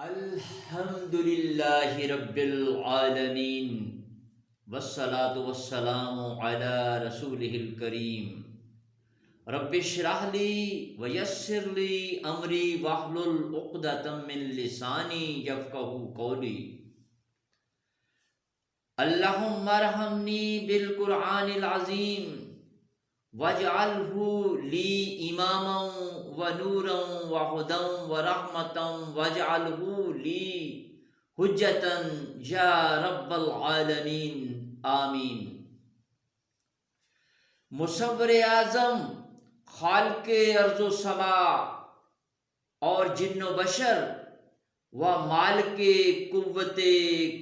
الحمد للہ رب العالمین والصلاة والسلام علی رسولہ الکریم رب اشرح لی ویسر لی امری واحلل عقدۃ من لسانی یفقہوا قولی اللہم ارحمنی بالقرآن العظیم واجعلہ لی اماما ونورا وہدی ورحمتا واجعلہ لی حجتا یا رب العالمین آمین۔ مصور اعظم خالق ارض و سما اور جن و بشر و مالک قوت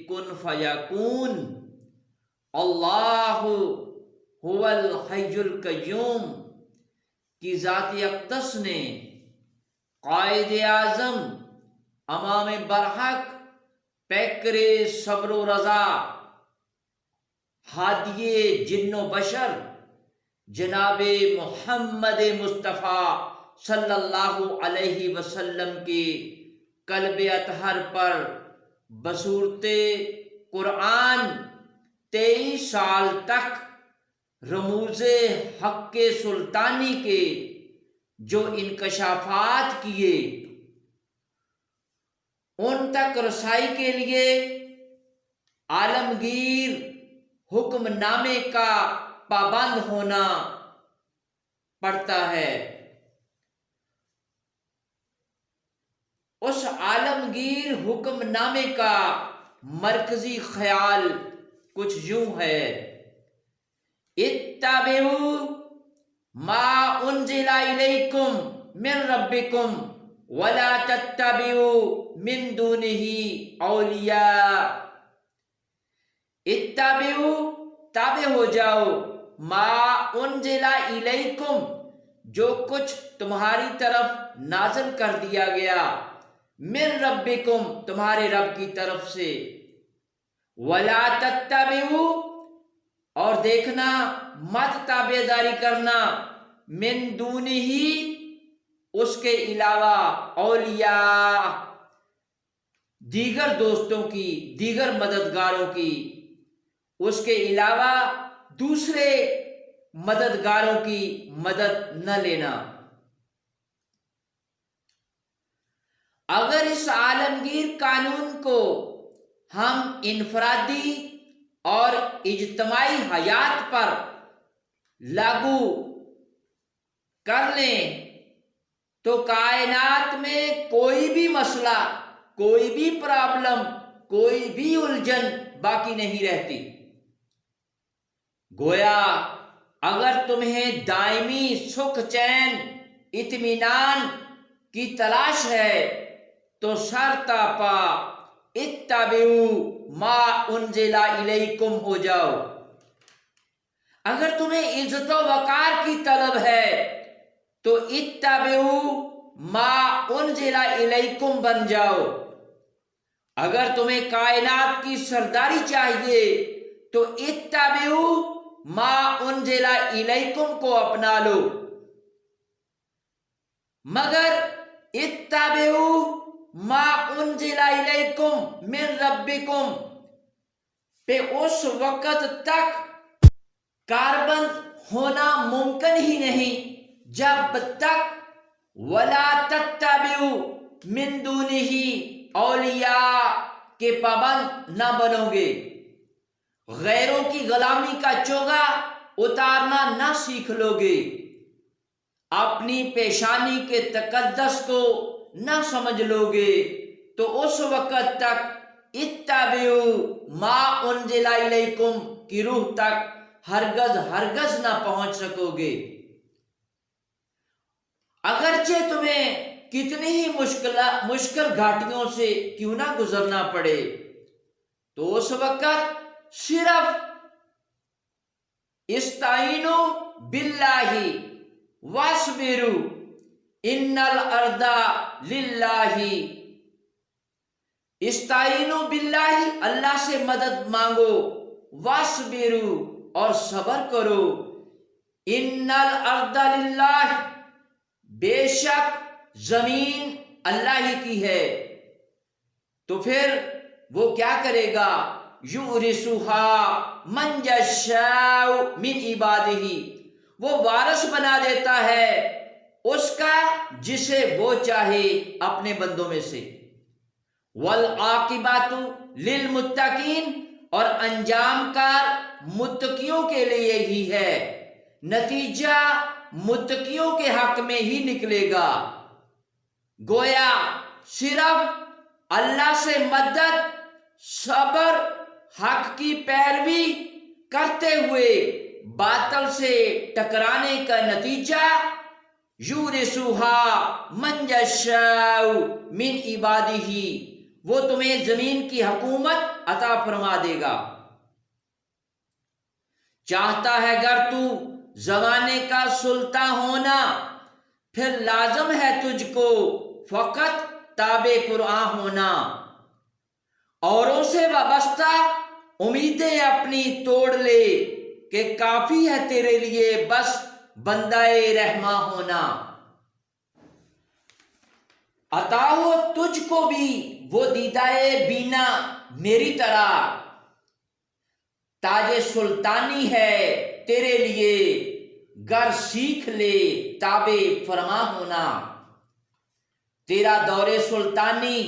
کن فیکون اللہ هو الحی القیوم کی ذات اقدس نے قائد اعظم امام برحق پیکر صبر و رضا ہادی جن و بشر جناب محمد مصطفیٰ صلی اللہ علیہ وسلم کے قلب اطہر پر بصورت قرآن 23 سال تک رموز حق سلطانی کے جو انکشافات کیے ان تک رسائی کے لیے عالمگیر حکم نامے کا پابند ہونا پڑتا ہے۔ اس عالمگیر حکم نامے کا مرکزی خیال کچھ یوں ہے: اتبعوا ما انزل الیکم من ربکم ولا تتبعوا من دونہ اولیاء۔ اتبعوا تابع ہو جاؤ، ما انزل الیکم جو کچھ تمہاری طرف نازل کر دیا گیا، من ربکم تمہارے رب کی طرف سے، ولا تتبعوا اور دیکھنا مت تابع داری کرنا، من دونہ اس کے علاوہ، اولیاء دیگر دوستوں کی، دیگر مددگاروں کی، اس کے علاوہ دوسرے مددگاروں کی مدد نہ لینا۔ اگر اس عالمگیر قانون کو ہم انفرادی اور اجتماعی حیات پر لاگو کر لیں تو کائنات میں کوئی بھی مسئلہ، کوئی بھی پرابلم، کوئی بھی الجھن باقی نہیں رہتی۔ گویا اگر تمہیں دائمی سکھ، چین، اطمینان کی تلاش ہے تو سر تا پا اتبعوا ما انزل الیکم ہو جاؤ۔ اگر تمہیں عزت و وقار کی طلب ہے تو اتبعوا ما انزل الیکم بن جاؤ۔ اگر تمہیں کائنات کی سرداری چاہیے تو اتبعوا ما انزل الیکم کو اپنا لو، مگر اتبعوا ما انزل الیکم من ربکم پہ اس وقت تک کاربند ہونا ممکن ہی نہیں جب تک ولا تتبعوا من دونہ اولیاء کے پابند نہ بنو گے، غیروں کی غلامی کا چوگا اتارنا نہ سیکھ لو گے، اپنی پیشانی کے تقدس کو نہ سمجھ لو گے تو اس وقت تک اتبعوا ما انزل الیکم کی روح تک ہرگز نہ پہنچ سکو گے۔ اگرچہ تمہیں کتنی ہی مشکل گھاٹیوں سے کیوں نہ گزرنا پڑے تو اس وقت صرف استعینوا باللہ واصبروا ان الارض للہ۔ استعینوا باللہ اللہ سے مدد مانگو، واصبروا اور صبر کرو، ان الارض للہ بے شک زمین اللہ ہی کی ہے، تو پھر وہ کیا کرے گا؟ یورثھا من یشاء من عبادہ، وہ وارث بنا دیتا ہے اس کا جسے وہ چاہے اپنے بندوں میں سے۔ والعاقبۃ للمتقین، اور انجام کار متقیوں کے لیے ہی ہے، نتیجہ متقیوں کے حق میں ہی نکلے گا۔ گویا صرف اللہ سے مدد، صبر، حق کی پیروی کرتے ہوئے باطل سے ٹکرانے کا نتیجہ یورثھا من یشاء من عبادہ، وہ تمہیں زمین کی حکومت عطا فرما دے گا۔ چاہتا ہے اگر تو زمانے کا سلطان ہونا، پھر لازم ہے تجھ کو فقط تابع قرآن ہونا، اوروں سے وابستہ امیدیں اپنی توڑ لے کہ کافی ہے تیرے لیے بس بندہ رحماں ہونا۔ عطا ہو تجھ کو بھی وہ دیدائے بینا میری طرح، تاج سلطانی ہے تیرے لیے گر سیکھ لے تابع فرما ہونا۔ تیرا دور سلطانی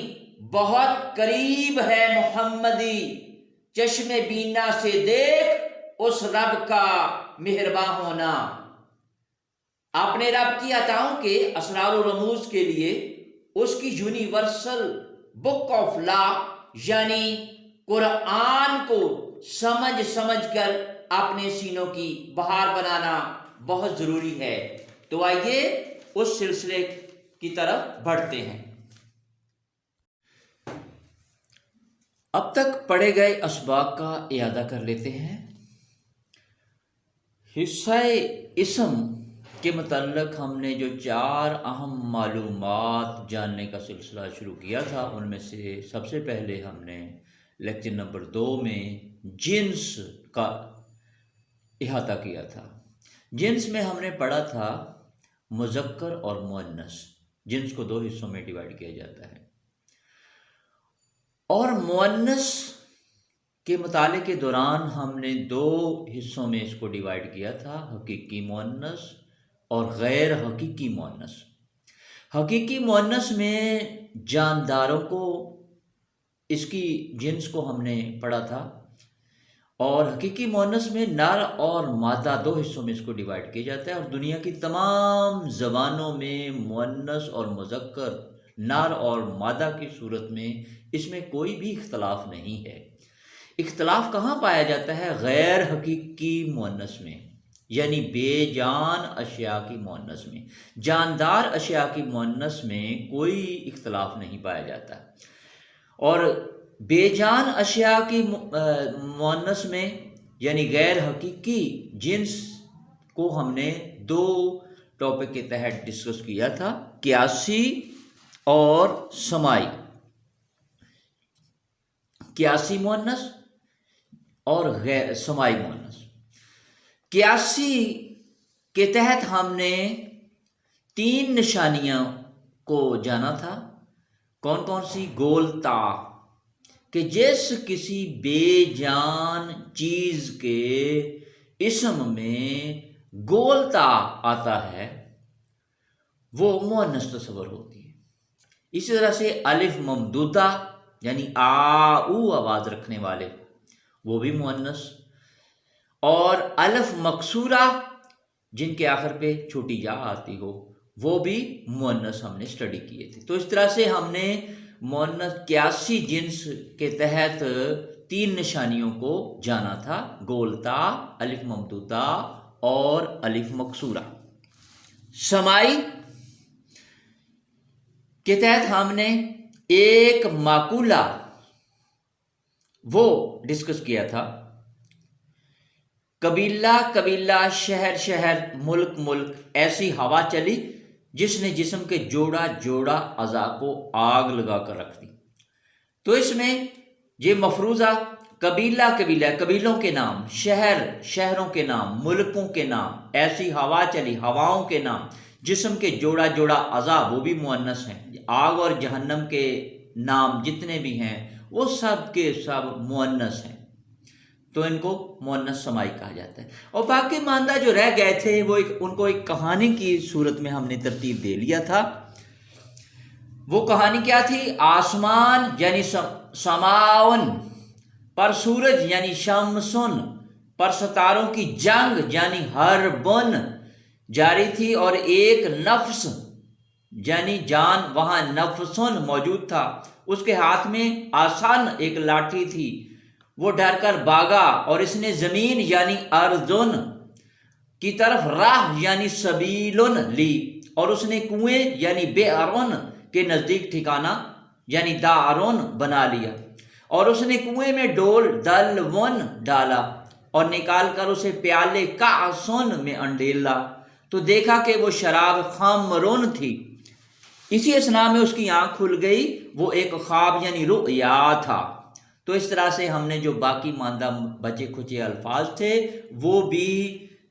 بہت قریب ہے محمدی، چشم بینا سے دیکھ اس رب کا مہرباں ہونا۔ اپنے رب کی عطاؤں کے اسرار و رموز کے لیے اس کی یونیورسل بک آف لا یعنی قرآن کو سمجھ کر اپنے سینوں کی بہار بنانا بہت ضروری ہے۔ تو آئیے اس سلسلے کی طرف بڑھتے ہیں۔ اب تک پڑھے گئے اسباق کا اعادہ کر لیتے ہیں۔ حصہ اسم کے متعلق ہم نے جو 4 اہم معلومات جاننے کا سلسلہ شروع کیا تھا، ان میں سے سب سے پہلے ہم نے لیکچر نمبر 2 میں جنس کا احاطہ کیا تھا۔ جنس میں ہم نے پڑھا تھا مذکر اور مؤنث، جنس کو 2 حصوں میں ڈیوائیڈ کیا جاتا ہے، اور مؤنث کے مطالعے کے دوران ہم نے 2 حصوں میں اس کو ڈیوائیڈ کیا تھا، حقیقی مؤنث اور غیر حقیقی مؤنث۔ حقیقی مؤنث میں جانداروں کو، اس کی جنس کو ہم نے پڑھا تھا، اور حقیقی مؤنث میں نر اور مادہ 2 حصوں میں اس کو ڈیوائیڈ کیا جاتا ہے، اور دنیا کی تمام زبانوں میں مؤنث اور مذکر، نر اور مادہ کی صورت میں اس میں کوئی بھی اختلاف نہیں ہے۔ اختلاف کہاں پایا جاتا ہے؟ غیر حقیقی مؤنث میں، یعنی بے جان اشیاء کی مؤنث میں۔ جاندار اشیاء کی مؤنث میں کوئی اختلاف نہیں پایا جاتا، اور بے جان اشیاء کی مؤنث میں یعنی غیر حقیقی جنس کو ہم نے 2 ٹاپک کے تحت ڈسکس کیا تھا، قیاسی اور سمائی۔ قیاسی مؤنث اور غیر سمائی مؤنث۔ قیاسی کے تحت ہم نے 3 نشانیاں کو جانا تھا۔ کون کون سی؟ گول تا، کہ جس کسی بے جان چیز کے اسم میں گول تا آتا ہے وہ مؤنث تصور ہوتی ہے۔ اسی طرح سے الف ممدودہ یعنی آ او آواز رکھنے والے، وہ بھی مؤنث، اور الف مکسورہ جن کے آخر پہ چھوٹی جا آتی ہو، وہ بھی مؤنث ہم نے اسٹڈی کیے تھے۔ تو اس طرح سے ہم نے مؤنث قیاسی جنس کے تحت 3 نشانیوں کو جانا تھا، گولتا، الف ممدودہ اور الف مکسورہ۔ سمائی کے تحت ہم نے ایک معقولہ وہ ڈسکس کیا تھا، قبیلہ قبیلہ، شہر شہر، ملک ملک، ایسی ہوا چلی جس نے جسم کے جوڑا جوڑا اعضاء کو آگ لگا کر رکھ دی۔ تو اس میں یہ مفروضہ قبیلہ قبیلہ، قبیلوں کے نام، شہر شہروں کے نام، ملکوں کے نام، ایسی ہوا چلی ہواؤں کے نام، جسم کے جوڑا جوڑا اعضاء وہ بھی مؤنث ہیں۔ آگ اور جہنم کے نام جتنے بھی ہیں وہ سب کے سب مؤنث ہیں، تو ان کو مؤنث سمائی کہا جاتا ہے۔ اور باقی ماندہ جو رہ گئے تھے وہ ان کو ایک کہانی کی صورت میں ہم نے ترتیب دے لیا تھا۔ وہ کہانی کیا تھی؟ آسمان یعنی سماون پر سورج یعنی شمسن پر ستاروں کی جنگ یعنی حربن جاری تھی، اور ایک نفس یعنی جان وہاں نفسن موجود تھا، اس کے ہاتھ میں آسان ایک لاٹھی تھی، وہ ڈر کر بھاگا اور اس نے زمین یعنی ارضن کی طرف راہ یعنی سبیلن لی، اور اس نے کنویں یعنی بئرن کے نزدیک ٹھکانہ یعنی دارن بنا لیا، اور اس نے کنویں میں ڈول دلون ڈالا اور نکال کر اسے پیالے کاسن میں انڈیلا، تو دیکھا کہ وہ شراب خمرن تھی۔ اسی اثناء میں اس کی آنکھ کھل گئی، وہ ایک خواب یعنی رؤیا تھا۔ تو اس طرح سے ہم نے جو باقی ماندہ بچے کھچے الفاظ تھے وہ بھی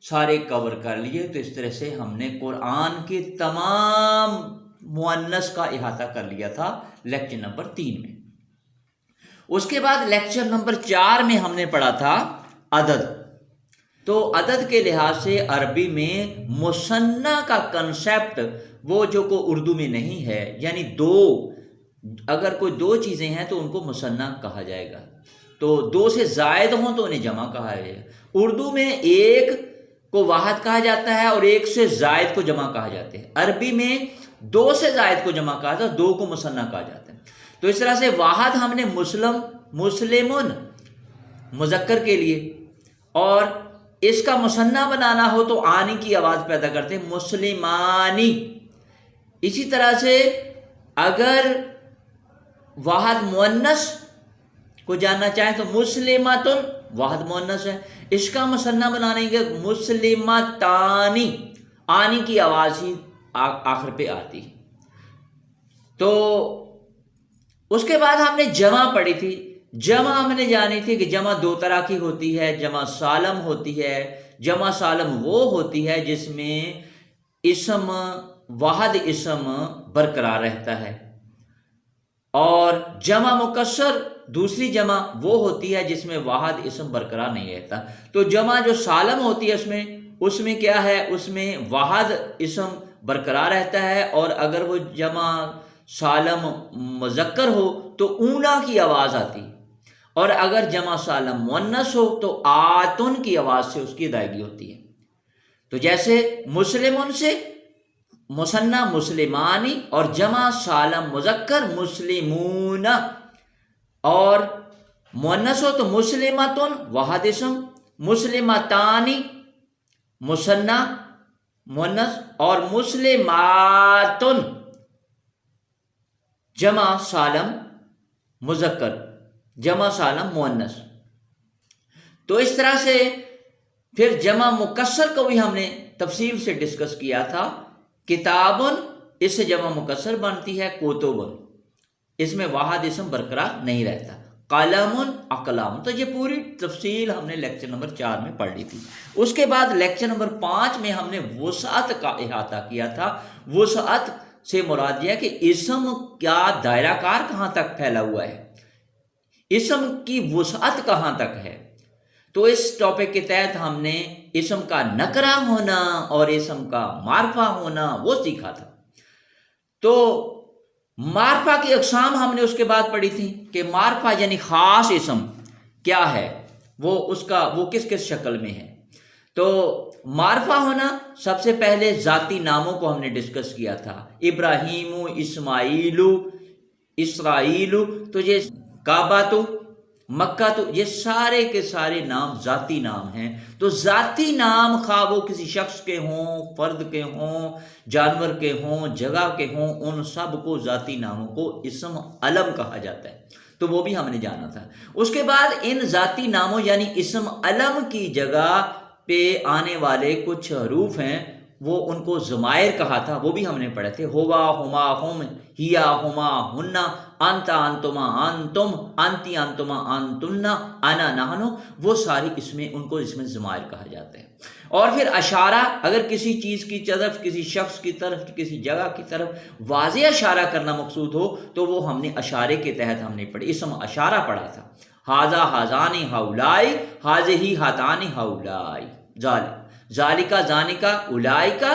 سارے کور کر لیے۔ تو اس طرح سے ہم نے قرآن کے تمام مؤنث کا احاطہ کر لیا تھا لیکچر نمبر 3 میں۔ اس کے بعد لیکچر نمبر 4 میں ہم نے پڑھا تھا عدد۔ تو عدد کے لحاظ سے عربی میں مثنیٰ کا کنسیپٹ وہ جو کو اردو میں نہیں ہے، یعنی دو، اگر کوئی دو چیزیں ہیں تو ان کو مثنیٰ کہا جائے گا، تو دو سے زائد ہوں تو انہیں جمع کہا جائے گا۔ اردو میں ایک کو واحد کہا جاتا ہے اور ایک سے زائد کو جمع کہا جاتا ہے، عربی میں دو سے زائد کو جمع کہا جاتا ہے، دو کو مثنیٰ کہا جاتا ہے۔ تو اس طرح سے واحد ہم نے مسلمون مذکر کے لیے، اور اس کا مثنیٰ بنانا ہو تو آنی کی آواز پیدا کرتے ہیں مسلمانی۔ اسی طرح سے اگر واحد مؤنث کو جاننا چاہیں تو مسلماتن واحد مؤنث ہے، اس کا مثنیٰ بنانے کے مسلماتانی، آنی کی آواز ہی آخر پہ آتی ہے۔ تو اس کے بعد ہم نے جمع پڑھی تھی۔ جمع ہم نے جانی تھی کہ جمع دو طرح کی ہوتی ہے، جمع سالم ہوتی ہے۔ جمع سالم وہ ہوتی ہے جس میں اسم واحد اسم برقرار رہتا ہے، اور جمع مکسر دوسری جمع وہ ہوتی ہے جس میں واحد اسم برقرار نہیں رہتا۔ تو جمع جو سالم ہوتی ہے اس میں کیا ہے، اس میں واحد اسم برقرار رہتا ہے، اور اگر وہ جمع سالم مذکر ہو تو اونا کی آواز آتی، اور اگر جمع سالم مؤنث ہو تو آتن کی آواز سے اس کی ادائیگی ہوتی ہے۔ تو جیسے مسلمن سے مثنیٰ مسلمانی، اور جمع سالم مذکر مسلمون، اور مؤنث ہو تو مسلمتن واحد اسم، مسلمتانی مثنیٰ مؤنث، اور مسلماتن جمع سالم مذکر جمع سالم مؤنث۔ تو اس طرح سے پھر جمع مکسر کو بھی ہم نے تفصیل سے ڈسکس کیا تھا۔ کتابن، اس سے جمع مکسر بنتی ہے کتبن، اس میں واحد اسم برقرار نہیں رہتا۔ قلم، اقلام، تو یہ پوری تفصیل ہم نے لیکچر نمبر 4 میں پڑھ لی تھی۔ اس کے بعد لیکچر نمبر 5 میں ہم نے وسعت کا احاطہ کیا تھا۔ وسعت سے مراد یہ ہے کہ اسم کا دائرہ کار کہاں تک پھیلا ہوا ہے، اسم کی وسعت کہاں تک ہے۔ تو اس ٹاپک کے تحت ہم نے اسم کا نکرہ ہونا اور اسم کا معرفہ ہونا وہ سیکھا تھا۔ تو معرفہ کی اقسام ہم نے اس کے بعد پڑھی تھی کہ معرفہ یعنی خاص اسم کیا ہے، وہ کس کس شکل میں ہے۔ تو معرفہ ہونا، سب سے پہلے ذاتی ناموں کو ہم نے ڈسکس کیا تھا، ابراہیم، اسماعیل، اسرائیل، تو یہ کعبہ تو مکہ، تو یہ سارے کے سارے نام ذاتی نام ہیں۔ تو ذاتی نام خواہ وہ کسی شخص کے ہوں، فرد کے ہوں، جانور کے ہوں، جگہ کے ہوں، ان سب کو ذاتی ناموں کو اسم علم کہا جاتا ہے، تو وہ بھی ہم نے جانا تھا۔ اس کے بعد ان ذاتی ناموں یعنی اسم علم کی جگہ پہ آنے والے کچھ حروف ہیں، وہ ان کو ضمائر کہا تھا، وہ بھی ہم نے پڑھے تھے۔ ہوا، ہما، ہم، ہیا، ہما، ہننا، انت انتما انتم انتی انتما انتنا انا نحنو، وہ ساری اس میں ان کو اس میں ضمائر کہا جاتا ہے۔ اور پھر اشارہ، اگر کسی چیز کی طرف، کسی شخص کی طرف، کسی جگہ کی طرف واضح اشارہ کرنا مقصود ہو تو وہ ہم نے اشارے کے تحت ہم نے پڑھی، اسم اشارہ پڑھا تھا۔ ہاذا ہاذانی ہاولائی، ہاذہی ہاتانی ہاولائی، ذالکا ذانکا اولائکا،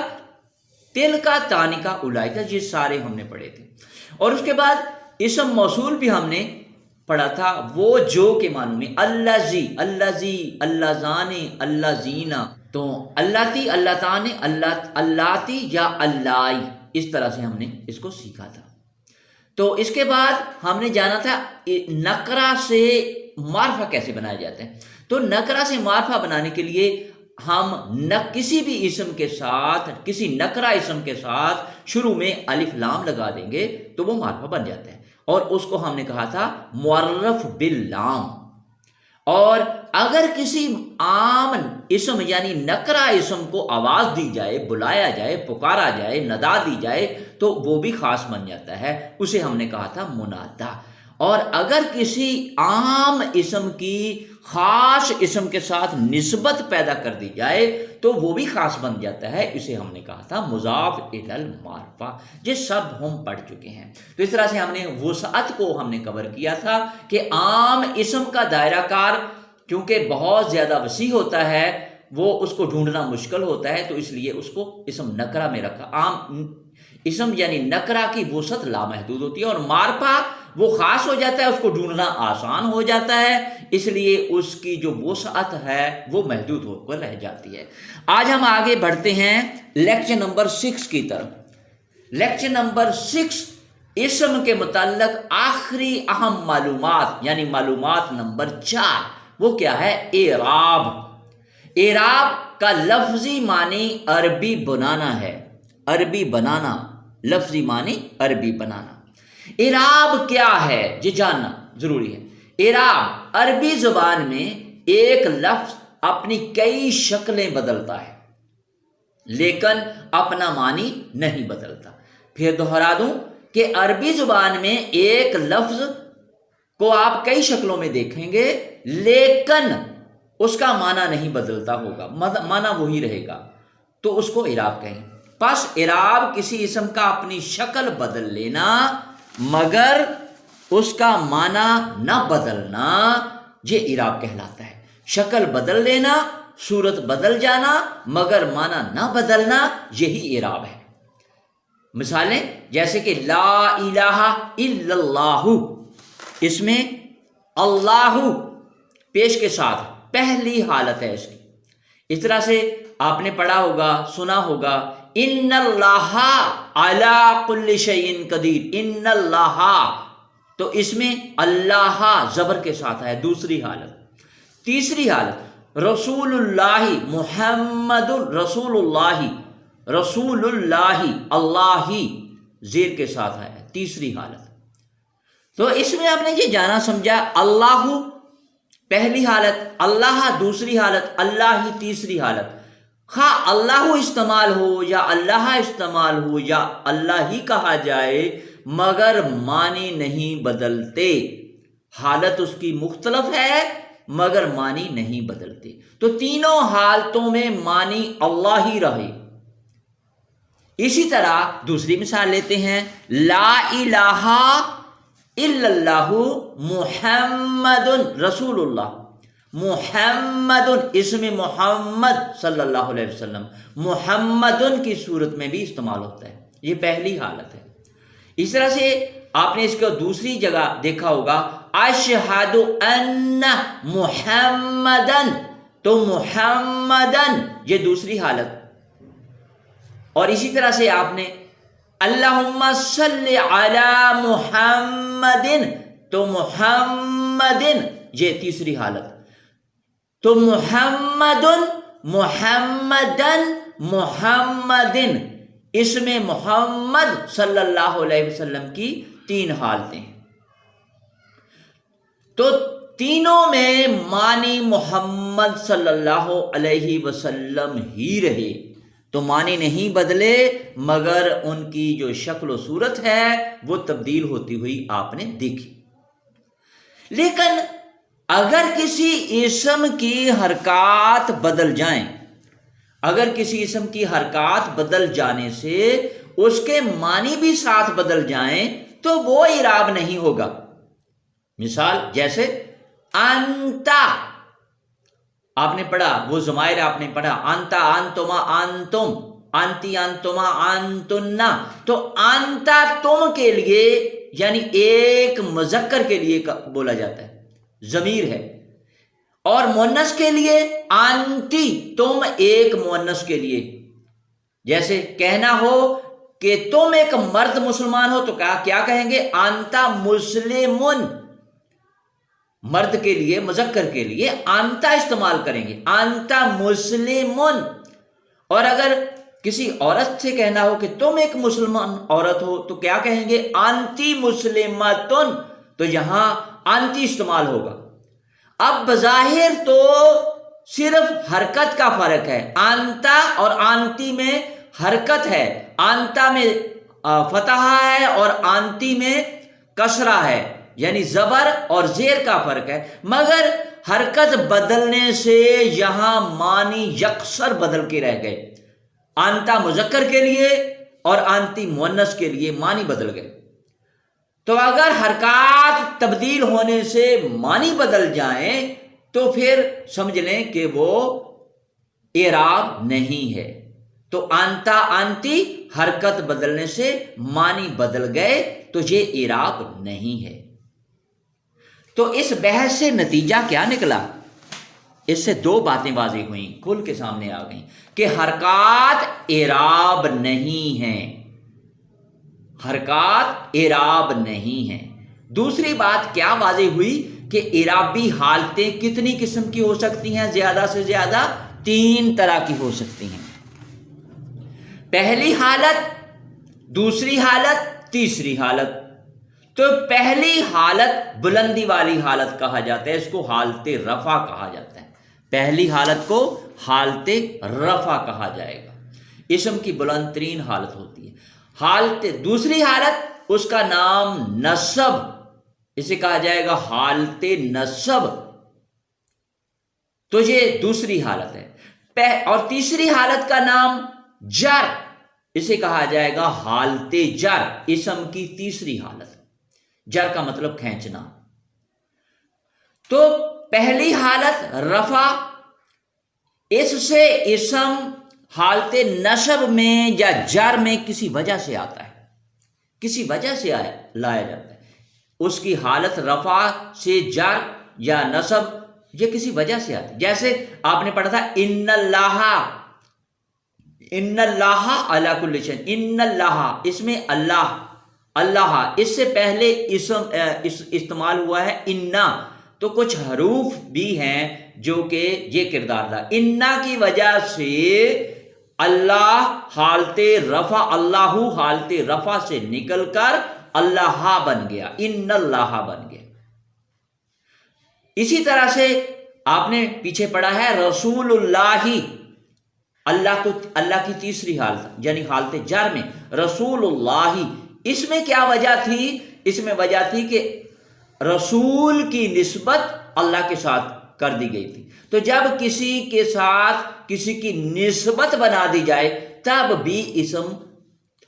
تلکا تانکا اولائکا، یہ سارے ہم نے پڑھے تھے۔ اور اس کے بعد اسم موصول بھی ہم نے پڑھا تھا، وہ جو کے معنوں میں، اللذی، اللذی، اللذانی، اللذینا، تو اللہ تی، اللہ تعالی، اللہ تی یا اللہ، اس طرح سے ہم نے اس کو سیکھا تھا۔ تو اس کے بعد ہم نے جانا تھا نکرہ سے معرفہ کیسے بنایا جاتا ہے۔ تو نکرہ سے معرفہ بنانے کے لیے ہم کسی بھی اسم کے ساتھ، کسی نکرہ اسم کے ساتھ شروع میں الف لام لگا دیں گے تو وہ معرفہ بن جاتا ہے، اور اس کو ہم نے کہا تھا معرف باللام۔ اور اگر کسی عام اسم یعنی نکرہ اسم کو آواز دی جائے، بلایا جائے، پکارا جائے، ندا دی جائے تو وہ بھی خاص بن جاتا ہے، اسے ہم نے کہا تھا منادا۔ اور اگر کسی عام اسم کی خاص اسم کے ساتھ نسبت پیدا کر دی جائے تو وہ بھی خاص بن جاتا ہے، اسے ہم نے کہا تھا مضاف الی المعرفہ۔ یہ سب ہم پڑھ چکے ہیں۔ تو اس طرح سے ہم نے وسعت کو ہم نے کور کیا تھا کہ عام اسم کا دائرہ کار کیونکہ بہت زیادہ وسیع ہوتا ہے، وہ اس کو ڈھونڈنا مشکل ہوتا ہے، تو اس لیے اس کو اسم نکرہ میں رکھا۔ عام اسم یعنی نکرہ کی وسعت لامحدود ہوتی ہے، اور معرفہ وہ خاص ہو جاتا ہے، اس کو ڈھونڈنا آسان ہو جاتا ہے، اس لیے اس کی جو وسعت ہے وہ محدود ہو کر رہ جاتی ہے۔ آج ہم آگے بڑھتے ہیں لیکچر نمبر 6 کی طرف۔ لیکچر نمبر 6 اسم کے متعلق آخری اہم معلومات، یعنی معلومات نمبر 4، وہ کیا ہے؟ اعراب۔ اعراب کا لفظی معنی عربی بنانا ہے، عربی بنانا، لفظی معنی عربی بنانا۔ اعراب کیا ہے یہ جاننا ضروری ہے۔ اعراب عربی زبان میں ایک لفظ اپنی کئی شکلیں بدلتا ہے لیکن اپنا معنی نہیں بدلتا۔ پھر دہرا دوں کہ عربی زبان میں ایک لفظ کو آپ کئی شکلوں میں دیکھیں گے لیکن اس کا معنی نہیں بدلتا ہوگا، معنی وہی رہے گا، تو اس کو اعراب کہیں۔ پس اعراب کسی اسم کا اپنی شکل بدل لینا مگر اس کا معنی نہ بدلنا، یہ اعراب کہلاتا ہے۔ شکل بدل لینا، صورت بدل جانا مگر معنی نہ بدلنا، یہی اعراب ہے۔ مثالیں جیسے کہ لا الہ الا اللہ، اس میں اللہ پیش کے ساتھ پہلی حالت ہے اس کی۔ اس طرح سے آپ نے پڑھا ہوگا، سنا ہوگا، ان اللہ علی کل شیء قدیر، ان اللہ، تو اس میں اللہ زبر کے ساتھ ہے، دوسری حالت۔ تیسری حالت رسول اللہ، محمد رسول اللہ، رسول اللہ، اللہ زیر کے ساتھ ہے، تیسری حالت۔ تو اس میں آپ نے یہ جانا سمجھا، اللہ پہلی حالت، اللہ دوسری حالت، اللہ تیسری حالت۔ خواہ اللہ استعمال ہو یا اللہ استعمال ہو یا اللہ ہی کہا جائے مگر معنی نہیں بدلتے، حالت اس کی مختلف ہے مگر معنی نہیں بدلتے۔ تو تینوں حالتوں میں معنی اللہ ہی رہے۔ اسی طرح دوسری مثال لیتے ہیں، لا الہ الا اللہ محمد رسول اللہ۔ محمد اسم محمد صلی اللہ علیہ وسلم، محمد کی صورت میں بھی استعمال ہوتا ہے، یہ پہلی حالت ہے۔ اس طرح سے آپ نے اس کو دوسری جگہ دیکھا ہوگا، اشہد ان محمدن، تو محمدن یہ دوسری حالت۔ اور اسی طرح سے آپ نے اللہم صلی علی محمدن، تو محمدن یہ تیسری حالت۔ تو محمدن، محمدن، محمدن، اس میں محمد صلی اللہ علیہ وسلم کی تین حالتیں ہیں۔ تو تینوں میں معنی محمد صلی اللہ علیہ وسلم ہی رہے، تو معنی نہیں بدلے، مگر ان کی جو شکل و صورت ہے وہ تبدیل ہوتی ہوئی آپ نے دیکھی۔ لیکن اگر کسی اسم کی حرکات بدل جائیں، اگر کسی اسم کی حرکات بدل جانے سے اس کے معنی بھی ساتھ بدل جائیں تو وہ اعراب نہیں ہوگا۔ مثال جیسے انتا، آپ نے پڑھا، وہ ضمائر آپ نے پڑھا، انتا، انتما، انتم، انتی، انتما، انتنا، تو انتا تم کے لیے یعنی ایک مذکر کے لیے بولا جاتا ہے، ضمیر ہے، اور مؤنث کے لیے انتی، تم ایک مؤنث کے لیے۔ جیسے کہنا ہو کہ تم ایک مرد مسلمان ہو تو کیا کہیں گے؟ انتا مسلمن، مرد کے لیے، مذکر کے لیے انتا استعمال کریں گے، انتا مسلمن۔ اور اگر کسی عورت سے کہنا ہو کہ تم ایک مسلمان عورت ہو تو کیا کہیں گے؟ انتی مسلمتن، تو یہاں انتی استعمال ہوگا۔ اب بظاہر تو صرف حرکت کا فرق ہے، انتا اور انتی میں حرکت ہے، انتا میں فتحہ ہے اور انتی میں کسرہ ہے، یعنی زبر اور زیر کا فرق ہے، مگر حرکت بدلنے سے یہاں معنی یکسر بدل کے رہ گئے۔ انتا مذکر کے لیے اور انتی مؤنث کے لیے معنی بدل گئے۔ تو اگر حرکات تبدیل ہونے سے معنی بدل جائیں تو پھر سمجھ لیں کہ وہ اعراب نہیں ہے۔ تو انتا انتی حرکت بدلنے سے معنی بدل گئے تو یہ اعراب نہیں ہے۔ تو اس بحث سے نتیجہ کیا نکلا؟ اس سے دو باتیں واضح ہوئیں، کھل کے سامنے آ گئیں کہ حرکات اعراب نہیں ہیں، حرکات اعراب نہیں ہیں۔ دوسری بات کیا واضح ہوئی کہ اعرابی حالتیں کتنی قسم کی ہو سکتی ہیں؟ زیادہ سے زیادہ 3 طرح کی ہو سکتی ہیں۔ پہلی حالت، دوسری حالت، تیسری حالت۔ تو پہلی حالت بلندی والی حالت کہا جاتا ہے، اس کو حالت رفع کہا جاتا ہے۔ پہلی حالت کو حالت رفع کہا جائے گا، اسم کی بلند ترین حالت ہوتی ہے۔ دوسری حالت، اس کا نام نصب، اسے کہا جائے گا حالت نصب، تو یہ دوسری حالت ہے۔ اور تیسری حالت کا نام جر، اسے کہا جائے گا حالت جر، اسم کی تیسری حالت۔ جر کا مطلب کھینچنا۔ تو پہلی حالت رفع، اس سے اسم حالت نصب میں یا جر میں کسی وجہ سے آتا ہے، کسی وجہ سے لایا جاتا ہے۔ اس کی حالت رفع سے جر یا نصب یہ کسی وجہ سے آتا ہے۔ جیسے آپ نے پڑھا تھا ان اللہ، ان اللہ علی کل شیء، ان اللہ، اس میں اللہ، اللہ، اس سے پہلے اسم استعمال ہوا ہے انا، تو کچھ حروف بھی ہیں جو کہ یہ کردار تھا۔ انا کی وجہ سے اللہ حالت رفع، اللہ حالت رفع سے نکل کر اللہ بن گیا، ان اللہ بن گیا۔ اسی طرح سے آپ نے پیچھے پڑھا ہے رسول اللہ، اللہ کی تیسری حالت یعنی حالت جر میں رسول اللہ، اس میں کیا وجہ تھی؟ اس میں وجہ تھی کہ رسول کی نسبت اللہ کے ساتھ کر دی گئی تھی، تو جب کسی کے ساتھ کسی کی نسبت بنا دی جائے تب بھی اسم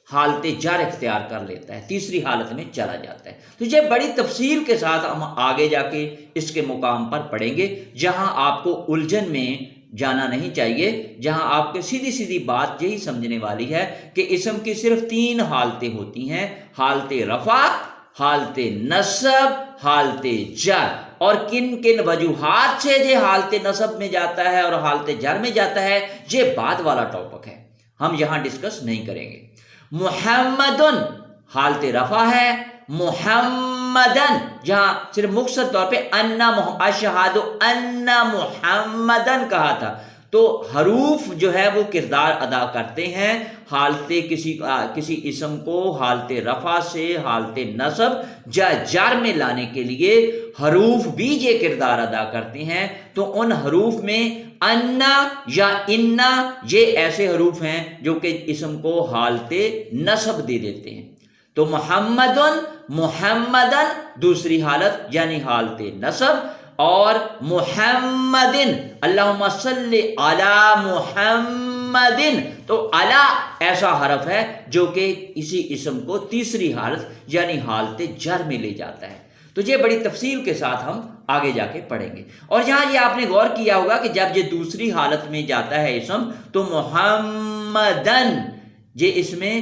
حالت جر اختیار کر لیتا ہے، تیسری حالت میں چلا جاتا ہے۔ تو یہ بڑی تفصیل کے ساتھ ہم آگے جا کے اس کے مقام پر پڑھیں گے، جہاں آپ کو الجھن میں جانا نہیں چاہیے، جہاں آپ کو سیدھی سیدھی بات یہی سمجھنے والی ہے کہ اسم کی صرف 3 حالتیں ہوتی ہیں، حالت رفع، حالت نصب، حالت جر، اور کن کن وجوہات سے یہ حالت نصب میں جاتا ہے اور حالت جر میں جاتا ہے یہ بعد والا ٹاپک ہے، ہم یہاں ڈسکس نہیں کریں گے۔ محمدن حالت رفع ہے، محمدن جہاں صرف مختصر طور پہ اشہد ان محمدن کہا تھا، تو حروف جو ہے وہ کردار ادا کرتے ہیں حالت کسی اسم کو حالت رفع سے حالت نصب یا جر میں لانے کے لیے حروف بھی یہ کردار ادا کرتے ہیں۔ تو ان حروف میں انا یا انا یہ ایسے حروف ہیں جو کہ اسم کو حالت نصب دے دیتے ہیں۔ تو محمدن محمدن دوسری حالت یعنی حالت نصب، اور محمدن اللہم صلی علی محمدن، تو علی ایسا حرف ہے جو کہ اسی اسم کو تیسری حالت یعنی حالت جر میں لے جاتا ہے۔ تو یہ بڑی تفصیل کے ساتھ ہم آگے جا کے پڑھیں گے۔ اور یہاں یہ آپ نے غور کیا ہوگا کہ جب یہ دوسری حالت میں جاتا ہے اسم تو محمدن، یہ اس میں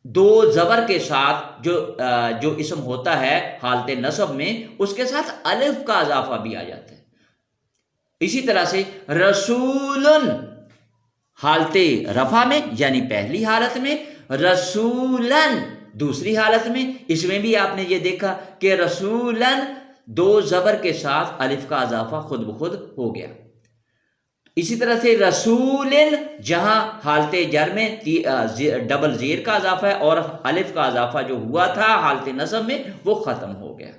دو زبر کے ساتھ جو اسم ہوتا ہے حالت نصب میں اس کے ساتھ الف کا اضافہ بھی آ جاتا ہے۔ اسی طرح سے رسولن حالت رفع میں یعنی پہلی حالت میں، رسولن دوسری حالت میں، اس میں بھی آپ نے یہ دیکھا کہ رسولن دو زبر کے ساتھ الف کا اضافہ خود بخود ہو گیا۔ اسی طرح سے رسولن جہاں حالت جر میں ڈبل زیر کا اضافہ ہے اور الف کا اضافہ جو ہوا تھا حالت نصب میں وہ ختم ہو گیا۔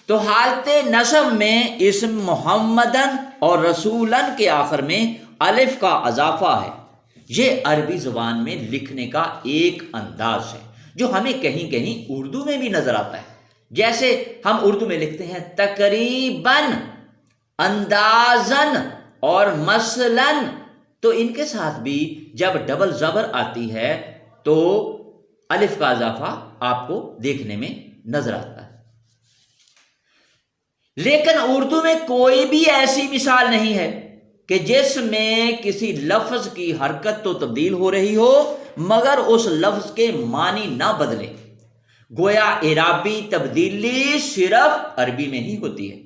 تو حالت نصب میں اسم محمدن اور رسولن کے آخر میں الف کا اضافہ ہے۔ یہ عربی زبان میں لکھنے کا ایک انداز ہے جو ہمیں کہیں کہیں اردو میں بھی نظر آتا ہے۔ جیسے ہم اردو میں لکھتے ہیں تقریباً، اندازاً اور مثلاً، تو ان کے ساتھ بھی جب ڈبل زبر آتی ہے تو الف کا اضافہ آپ کو دیکھنے میں نظر آتا ہے۔ لیکن اردو میں کوئی بھی ایسی مثال نہیں ہے کہ جس میں کسی لفظ کی حرکت تو تبدیل ہو رہی ہو مگر اس لفظ کے معنی نہ بدلے۔ گویا اعرابی تبدیلی صرف عربی میں ہی ہوتی ہے۔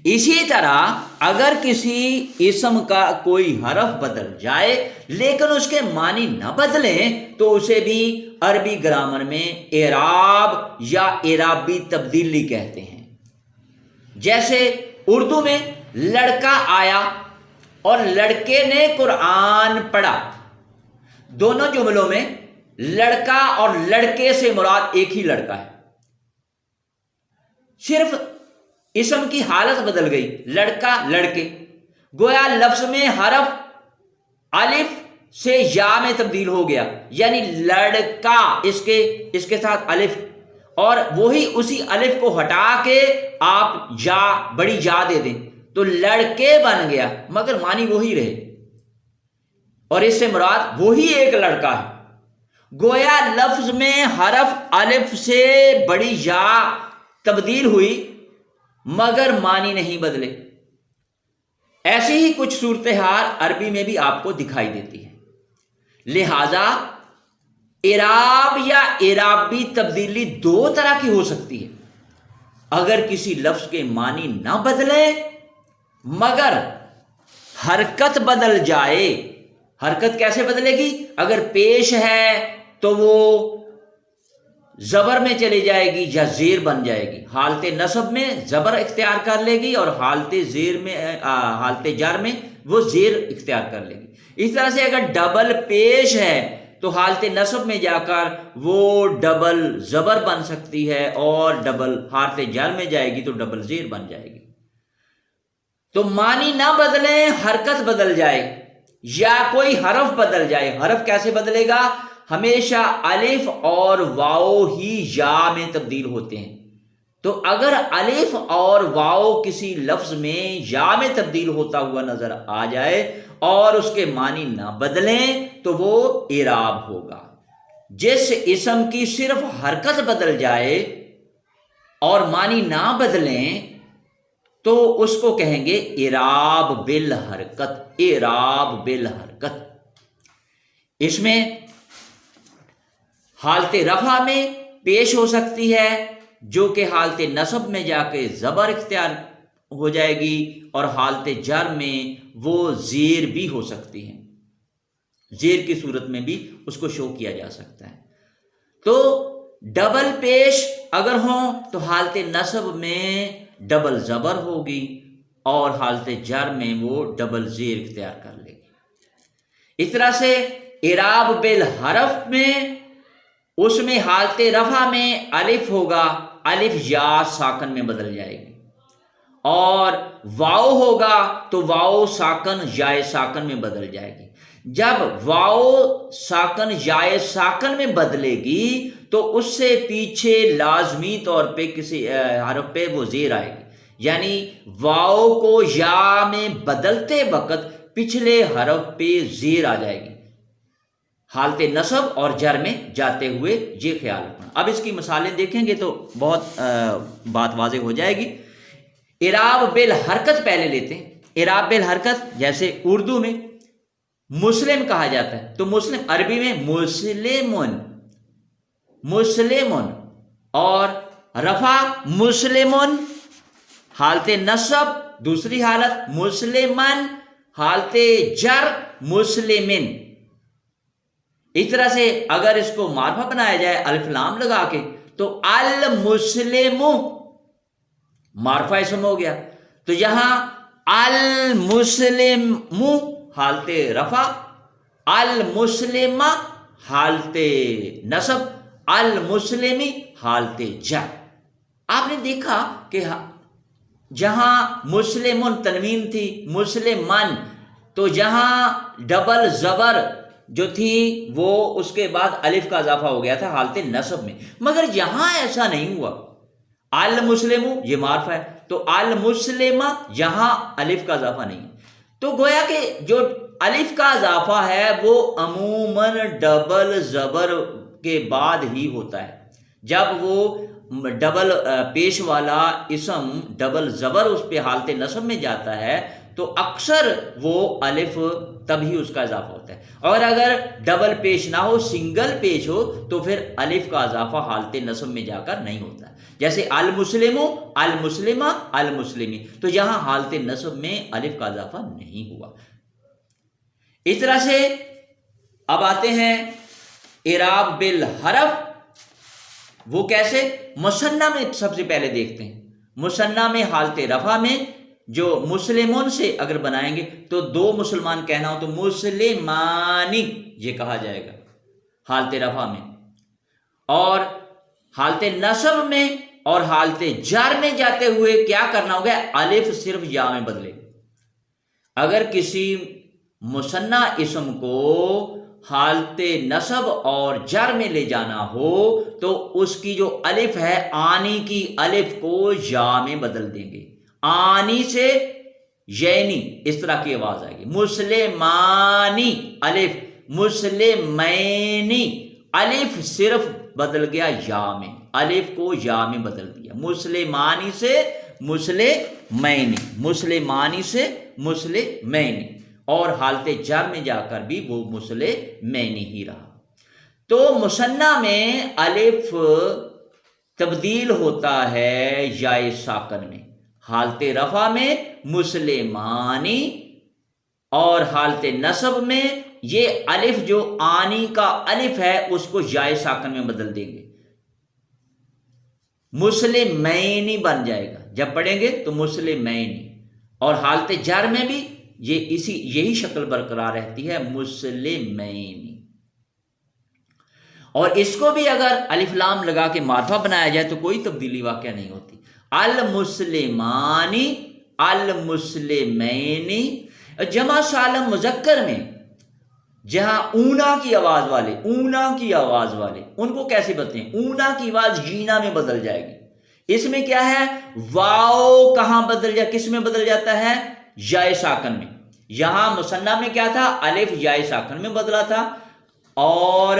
اسی طرح اگر کسی اسم کا کوئی حرف بدل جائے لیکن اس کے معنی نہ بدلیں تو اسے بھی عربی گرامر میں اعراب یا اعرابی تبدیلی کہتے ہیں۔ جیسے اردو میں لڑکا آیا اور لڑکے نے قرآن پڑھا، دونوں جملوں میں لڑکا اور لڑکے سے مراد ایک ہی لڑکا ہے، صرف اسم کی حالت بدل گئی، لڑکا لڑکے۔ گویا لفظ میں حرف الف سے یا میں تبدیل ہو گیا، یعنی لڑکا اس کے ساتھ الف، اور وہی اسی الف کو ہٹا کے آپ یا بڑی یا دے دیں تو لڑکے بن گیا مگر معنی وہی رہے، اور اس سے مراد وہی ایک لڑکا ہے۔ گویا لفظ میں حرف الف سے بڑی یا تبدیل ہوئی مگر معنی نہیں بدلے۔ ایسی ہی کچھ صورتحال عربی میں بھی آپ کو دکھائی دیتی ہے۔ لہذا اعراب یا اعرابی تبدیلی دو طرح کی ہو سکتی ہے۔ اگر کسی لفظ کے معنی نہ بدلے مگر حرکت بدل جائے، حرکت کیسے بدلے گی؟ اگر پیش ہے تو وہ زبر میں چلی جائے گی یا زیر بن جائے گی، حالت نصب میں زبر اختیار کر لے گی اور حالت جر میں وہ زیر اختیار کر لے گی۔ اس طرح سے اگر ڈبل پیش ہے تو حالت نصب میں جا کر وہ ڈبل زبر بن سکتی ہے اور ڈبل حالت جر میں جائے گی تو ڈبل زیر بن جائے گی۔ تو معنی نہ بدلیں، حرکت بدل جائے یا کوئی حرف بدل جائے۔ حرف کیسے بدلے گا؟ ہمیشہ الف اور واو ہی یا میں تبدیل ہوتے ہیں۔ تو اگر الف اور واو کسی لفظ میں یا میں تبدیل ہوتا ہوا نظر آ جائے اور اس کے معنی نہ بدلیں تو وہ اعراب ہوگا۔ جس اسم کی صرف حرکت بدل جائے اور معنی نہ بدلیں تو اس کو کہیں گے اعراب بالحرکت، اعراب بالحرکت۔ اس میں حالت رفع میں پیش ہو سکتی ہے جو کہ حالت نصب میں جا کے زبر اختیار ہو جائے گی، اور حالت جر میں وہ زیر بھی ہو سکتی ہے، زیر کی صورت میں بھی اس کو شو کیا جا سکتا ہے۔ تو ڈبل پیش اگر ہوں تو حالت نصب میں ڈبل زبر ہوگی، اور حالت جر میں وہ ڈبل زیر اختیار کر لے گی۔ اس طرح سے اعراب بالحرف میں اس میں حالت رفع میں الف ہوگا، الف یا ساکن میں بدل جائے گی، اور واؤ ہوگا تو واؤ ساکن یا ساکن میں بدل جائے گی۔ جب واؤ ساکن یا ساکن میں بدلے گی تو اس سے پیچھے لازمی طور پہ کسی حرف پہ وہ زیر آئے گی، یعنی واؤ کو یا میں بدلتے وقت پچھلے حرف پہ زیر آ جائے گی حالت نصب اور جر میں جاتے ہوئے، یہ خیال رکھنا۔ اب اس کی مثالیں دیکھیں گے تو بہت بات واضح ہو جائے گی۔ اعراب بالحرکت پہلے لیتے ہیں۔ اعراب بالحرکت جیسے اردو میں مسلم کہا جاتا ہے تو مسلم عربی میں مسلمن، مسلمن، اور رفع مسلمن، حالت نصب دوسری حالت مسلمن، حالت جر مسلمن۔ اس طرح سے اگر اس کو معرفہ بنایا جائے الف لام لگا کے تو المسلم معرفہ اسم ہو گیا، تو یہاں المسلم حالت رفع، المسلمہ حالت نصب، المسلمی حالت جر۔ آپ نے دیکھا کہ جہاں مسلمن تنوین تھی، مسلمان، تو جہاں ڈبل زبر جو تھی وہ اس کے بعد الف کا اضافہ ہو گیا تھا حالت نصب میں، مگر یہاں ایسا نہیں ہوا۔ المسلم یہ معرفہ ہے تو المسلمہ یہاں الف کا اضافہ نہیں ہے، تو گویا کہ جو الف کا اضافہ ہے وہ عموماً ڈبل زبر کے بعد ہی ہوتا ہے۔ جب وہ ڈبل پیش والا اسم ڈبل زبر اس پہ حالت نصب میں جاتا ہے تو اکثر وہ الف تبھی اس کا اضافہ ہوتا ہے، اور اگر ڈبل پیش نہ ہو، سنگل پیش ہو، تو پھر الف کا اضافہ حالت نصب میں جا کر نہیں ہوتا۔ جیسے المسلم، المسلمہ، المسلمی، تو یہاں حالت نصب میں الف کا اضافہ نہیں ہوا۔ اس طرح سے اب آتے ہیں اعراب بالحرف، وہ کیسے؟ مثنیٰ میں سب سے پہلے دیکھتے ہیں۔ مثنیٰ میں حالت رفع میں جو مسلمون سے اگر بنائیں گے تو دو مسلمان کہنا ہو تو مسلمانی یہ کہا جائے گا حالت رفع میں، اور حالت نصب میں اور حالت جر میں جاتے ہوئے کیا کرنا ہوگا؟ الف صرف یا میں بدلے۔ اگر کسی مثنیٰ اسم کو حالت نصب اور جر میں لے جانا ہو تو اس کی جو الف ہے آنی کی الف کو یا میں بدل دیں گے، آنی سے یعنی اس طرح کی آواز آئے گی۔ مسلمانی الف، مسلمینی الف صرف بدل گیا یا میں، الف کو یا میں بدل دیا۔ مسلمانی سے مسلمینی، مسلمانی سے مسلمینی، اور حالت جر میں جا کر بھی وہ مسلمینی ہی رہا۔ تو مثنیٰ میں الف تبدیل ہوتا ہے یا ساکن میں، حالت رفع میں مسلمانی، اور حالت نصب میں یہ الف جو آنی کا الف ہے اس کو یا ساکن میں بدل دیں گے، مسلمینی بن جائے گا جب پڑھیں گے تو مسلمینی، اور حالت جر میں بھی یہی شکل برقرار رہتی ہے مسلمینی۔ اور اس کو بھی اگر الف لام لگا کے معرفہ بنایا جائے تو کوئی تبدیلی واقع نہیں ہوتی۔ المسلمانی، المسلمینی۔ جمع سالم مذکر میں جہاں اونا کی آواز والے، اونا کی آواز والے، ان کو کیسے بدلتے ہیں؟ اونا کی آواز جینا میں بدل جائے گی۔ اس میں کیا ہے؟ واؤ کہاں بدل جائے، کس میں بدل جاتا ہے؟ یا ساکن میں۔ یہاں مثنیٰ میں کیا تھا؟ الف یا ساکن میں بدلا تھا، اور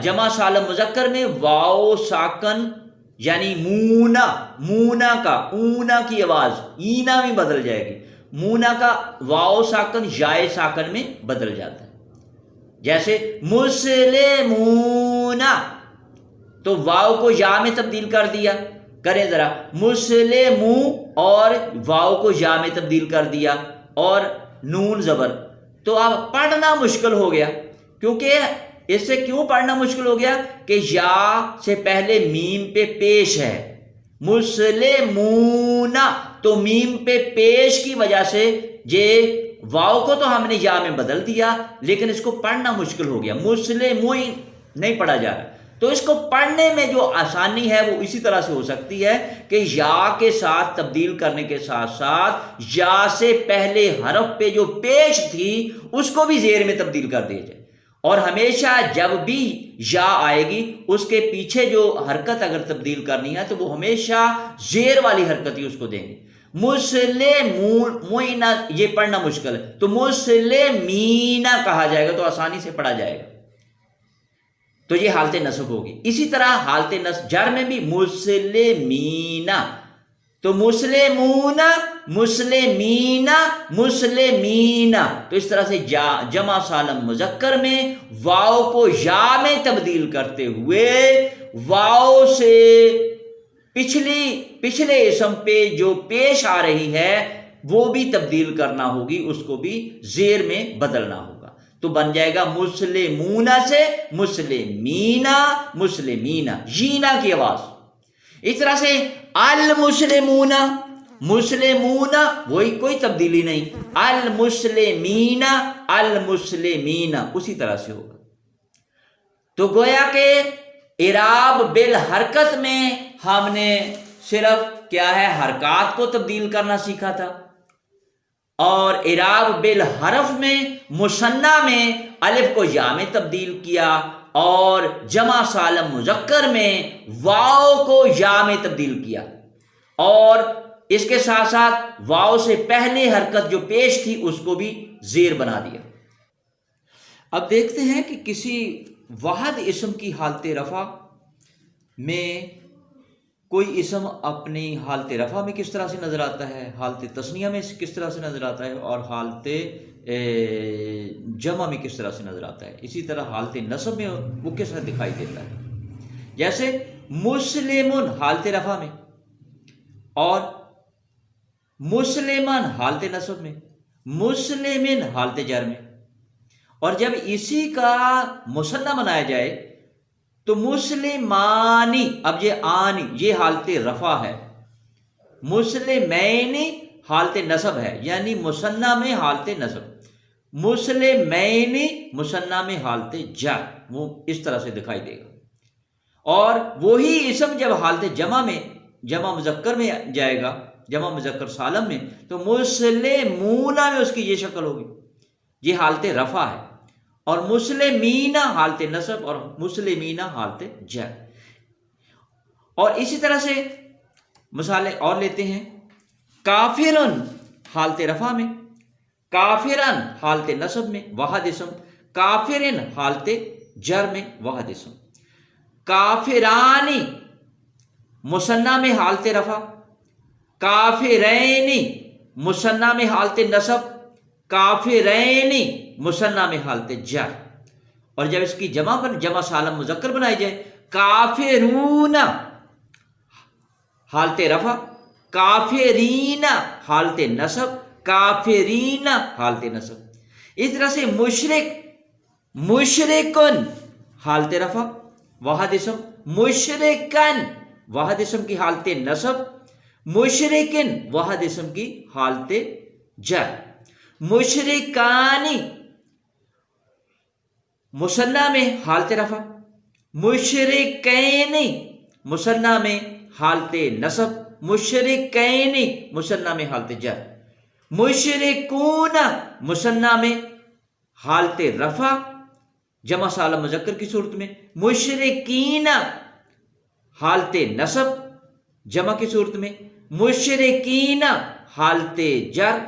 جمع سالم مذکر میں واؤ ساکن یعنی مونا، مونا کا اونا کی آواز اینا میں بدل جائے گی، مونا کا واؤ ساکن یا ساکن میں بدل جاتا ہے۔ جیسے مسلمونا، تو واؤ کو یا میں تبدیل کر دیا، کریں ذرا، مسلمو اور واؤ کو یا میں تبدیل کر دیا اور نون زبر، تو اب پڑھنا مشکل ہو گیا۔ کیونکہ اس سے کیوں پڑھنا مشکل ہو گیا کہ یا سے پہلے میم پہ پیش ہے، مسلمونا، تو میم پہ پیش کی وجہ سے یہ واو کو تو ہم نے یا میں بدل دیا، لیکن اس کو پڑھنا مشکل ہو گیا، مسلموین نہیں پڑھا جا رہا۔ تو اس کو پڑھنے میں جو آسانی ہے وہ اسی طرح سے ہو سکتی ہے کہ یا کے ساتھ تبدیل کرنے کے ساتھ ساتھ یا سے پہلے حرف پہ جو پیش تھی اس کو بھی زیر میں تبدیل کر دیا جائے، اور ہمیشہ جب بھی یا آئے گی اس کے پیچھے جو حرکت اگر تبدیل کرنی ہے تو وہ ہمیشہ زیر والی حرکت ہی اس کو دیں گے۔ مسلمون یہ پڑھنا مشکل ہے تو مسلمینا کہا جائے گا تو آسانی سے پڑھا جائے گا، تو یہ حالت نصب ہوگی۔ اسی طرح حالت نصب جر میں بھی مسلمینا، تو مسلمون، مسلمینا، مسلمینا، تو اس طرح سے جمع سالم مذکر میں واو کو یا میں تبدیل کرتے ہوئے واو سے پچھلے اسم پہ جو پیش آ رہی ہے وہ بھی تبدیل کرنا ہوگی، اس کو بھی زیر میں بدلنا ہوگا، تو بن جائے گا مسلمونا سے مسلمینا، مسلمینا، جینا کی آواز۔ اس طرح سے المسلمون، مسلمون وہی کوئی تبدیلی نہیں، المسلمین، المسلمین اسی طرح سے ہوگا۔ تو گویا کہ اعراب بالحرکت میں ہم نے صرف کیا ہے حرکات کو تبدیل کرنا سیکھا تھا، اور اعراب بالحرف میں مثنیٰ میں الف کو یا میں تبدیل کیا، اور جمع سالم مذکر میں واو کو یا میں تبدیل کیا، اور اس کے ساتھ ساتھ واو سے پہلے حرکت جو پیش تھی اس کو بھی زیر بنا دیا۔ اب دیکھتے ہیں کہ کسی واحد اسم کی حالت رفع میں کوئی اسم اپنی حالت رفع میں کس طرح سے نظر آتا ہے، حالت تثنیہ میں کس طرح سے نظر آتا ہے، اور حالت جمع میں کس طرح سے نظر آتا ہے، اسی طرح حالت نصب میں وہ کس طرح دکھائی دیتا ہے۔ جیسے مسلمن حالت رفع میں، اور مسلمان حالت نصب میں، مسلمن حالت جر میں، اور جب اسی کا مثنیٰ بنایا جائے تو مسلمانی، اب یہ آنی یہ حالت رفع ہے، مسلمینی حالت نصب ہے، یعنی مثنیٰ میں حالت نصب، مسلمینی مثنیٰ میں حالت جر، وہ اس طرح سے دکھائی دے گا۔ اور وہی اسم جب حالت جمع میں، جمع مذکر میں جائے گا، جمع مذکر سالم میں، تو مسلمون میں اس کی یہ شکل ہوگی، یہ حالت رفع ہے، اور مسلمین حالت نصب، اور مسلمین حالت جر۔ اور اسی طرح سے مثالیں اور لیتے ہیں، کافرن حالت رفع میں، کافرن حالت نصب میں واحد اسم، کافرن حالت جر میں واحد اسم، کافرانی مثنیٰ میں حالت رفع، کافرینی مثنیٰ میں حالت نصب، کافرینی مثنیٰ میں حالت جر۔ اور جب اس کی جمع سالم مذکر بنائی جائے، کافرون حالت رفع، کافرین حالت نصب، کافرین حالت نصب۔ اس طرح سے مشرکن حالت رفع واحد اسم، مشرکن واحد اسم کی حالت نصب، مشرکن واحد اسم کی حالت جر، مشرکانی مثنیٰ میں حالت رفع، مشرکینی مثنیٰ میں حالت نصب، مشرکینی مثنیٰ میں حالت جر، مشرکون مثنیٰ میں حالت رفع جمع سالم مذکر کی صورت میں، مشرکین حالت نصب جمع کی صورت میں، مشرکین حالت جر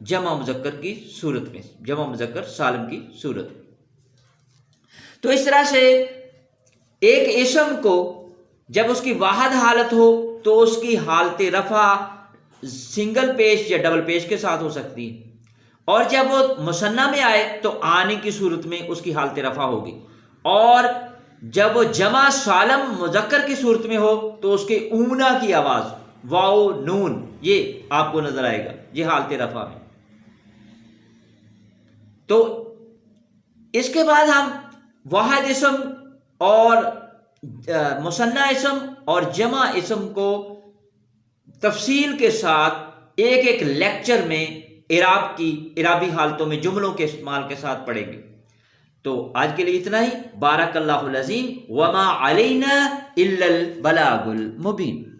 جمع مذکر کی صورت میں، جمع مذکر سالم کی صورت میں۔ تو اس طرح سے ایک اسم کو جب اس کی واحد حالت ہو تو اس کی حالت رفع سنگل پیش یا ڈبل پیش کے ساتھ ہو سکتی ہے، اور جب وہ مثنیٰ میں آئے تو آنے کی صورت میں اس کی حالت رفع ہوگی، اور جب وہ جمع سالم مذکر کی صورت میں ہو تو اس کے اونا کی آواز واو نون یہ آپ کو نظر آئے گا، یہ حالت رفع میں۔ تو اس کے بعد ہم واحد اسم اور مثنیٰ اسم اور جمع اسم کو تفصیل کے ساتھ ایک ایک لیکچر میں اعرابی حالتوں میں جملوں کے استعمال کے ساتھ پڑھیں گے۔ تو آج کے لیے اتنا ہی۔ بارک اللہ العظیم، وما علینا الا البلاغ المبین۔